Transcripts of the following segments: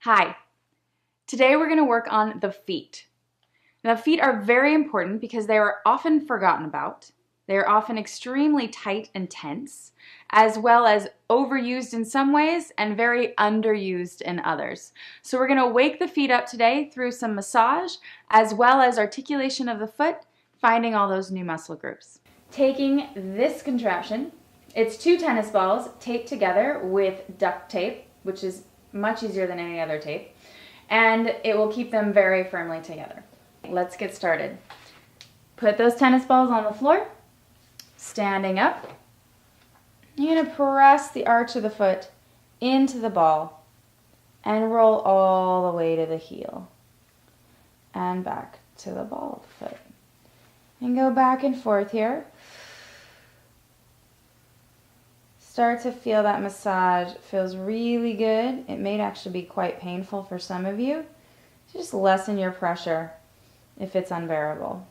Hi, today we're going to work on the feet. Now, the feet are very important because they are often forgotten about. They are often extremely tight and tense, as well as overused in some ways and very underused in others. So we're going to wake the feet up today through some massage, as well as articulation of the foot, finding all those new muscle groups. Taking this contraption, it's 2 tennis balls taped together with duct tape, which is much easier than any other tape, and it will keep them very firmly together. Let's get started. Put those tennis balls on the floor, standing up. You're going to press the arch of the foot into the ball and roll all the way to the heel and back to the ball of the foot. And go back and forth here. Start to feel that massage. It feels really good. It may actually be quite painful for some of you. Just lessen your pressure if it's unbearable.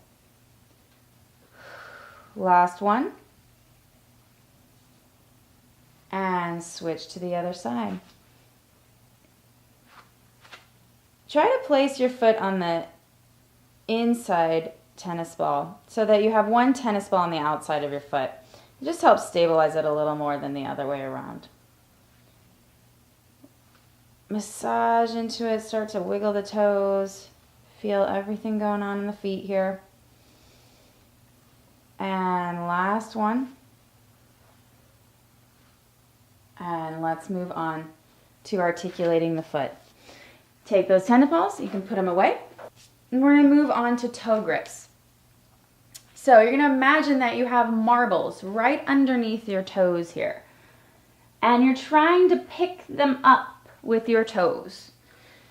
Last one. And switch to the other side. Try to place your foot on the inside tennis ball so that you have one tennis ball on the outside of your foot. It just helps stabilize it a little more than the other way around. Massage into it, start to wiggle the toes. Feel everything going on in the feet here. And last one. And let's move on to articulating the foot. Take those tennis balls, you can put them away. And we're going to move on to toe grips. So you're going to imagine that you have marbles right underneath your toes here. And you're trying to pick them up with your toes.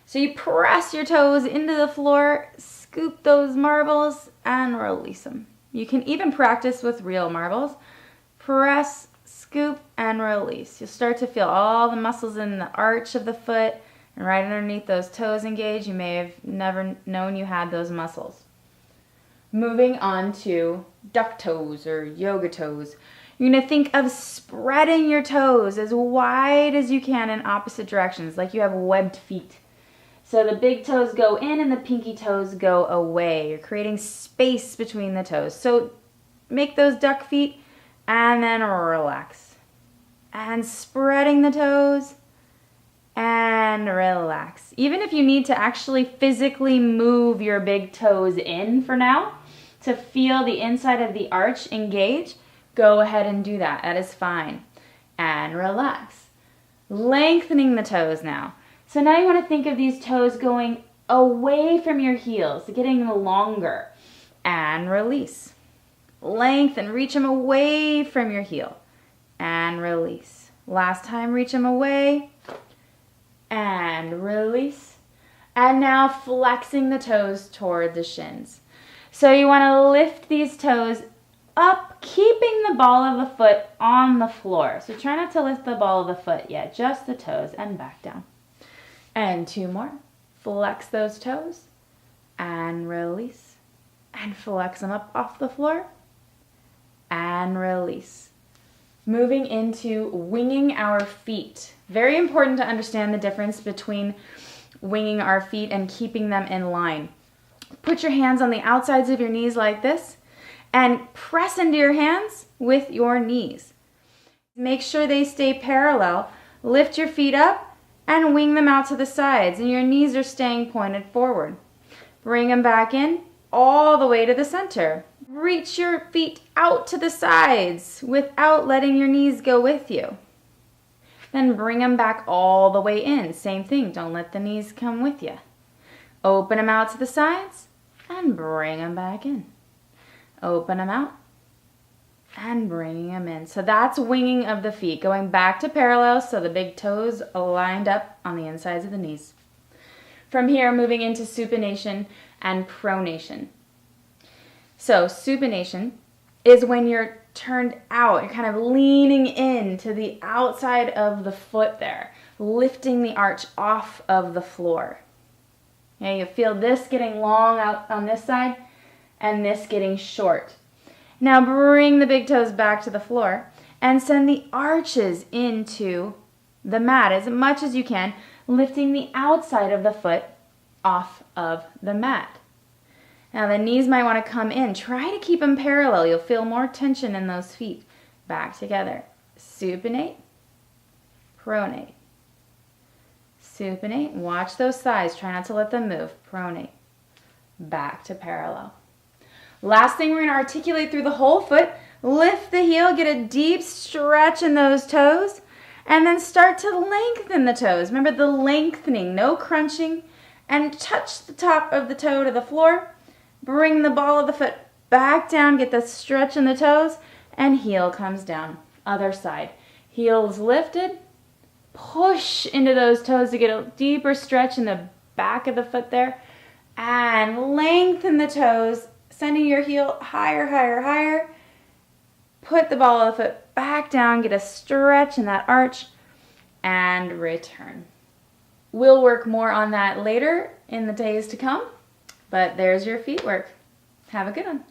So you press your toes into the floor, scoop those marbles, and release them. You can even practice with real marbles. Press, scoop, and release. You'll start to feel all the muscles in the arch of the foot and right underneath those toes engaged. You may have never known you had those muscles. Moving on to duck toes or yoga toes. You're going to think of spreading your toes as wide as you can in opposite directions, like you have webbed feet. So the big toes go in and the pinky toes go away. You're creating space between the toes. So make those duck feet and then relax. And spreading the toes and relax. Even if you need to actually physically move your big toes in for now, to feel the inside of the arch engage, go ahead and do that. That is fine. And relax. Lengthening the toes now. So now you want to think of these toes going away from your heels, getting longer. And release. Lengthen, reach them away from your heel. And release. Last time, reach them away. And release. And now flexing the toes toward the shins. So you want to lift these toes up, keeping the ball of the foot on the floor. So try not to lift the ball of the foot yet, just the toes, and back down. And 2 more. Flex those toes and release. And flex them up off the floor and release. Moving into winging our feet. Very important to understand the difference between winging our feet and keeping them in line. Put your hands on the outsides of your knees like this and press into your hands with your knees. Make sure they stay parallel. Lift your feet up and wing them out to the sides, and your knees are staying pointed forward. Bring them back in all the way to the center. Reach your feet out to the sides without letting your knees go with you. Then bring them back all the way in. Same thing, don't let the knees come with you. Open them out to the sides and bring them back in. Open them out and bringing them in. So that's winging of the feet, going back to parallel so the big toes are lined up on the insides of the knees. From here, moving into supination and pronation. So supination is when you're turned out, you're kind of leaning in to the outside of the foot there, lifting the arch off of the floor. Okay, you feel this getting long out on this side and this getting short. Now bring the big toes back to the floor and send the arches into the mat as much as you can. lifting the outside of the foot off of the mat. Now the knees might want to come in. Try to keep them parallel. You'll feel more tension in those feet. Back together. Supinate, pronate. Supinate. Watch those thighs. Try not to let them move. Pronate. Back to parallel. Last thing, we're going to articulate through the whole foot. Lift the heel. Get a deep stretch in those toes. And then start to lengthen the toes. Remember the lengthening. No crunching. And touch the top of the toe to the floor. Bring the ball of the foot back down. Get the stretch in the toes. And heel comes down. Other side. Heels lifted. Push into those toes to get a deeper stretch in the back of the foot there. And lengthen the toes. Sending your heel higher, higher, higher. Put the ball of the foot back down. Get a stretch in that arch. And return. We'll work more on that later in the days to come. But there's your feet work. Have a good one.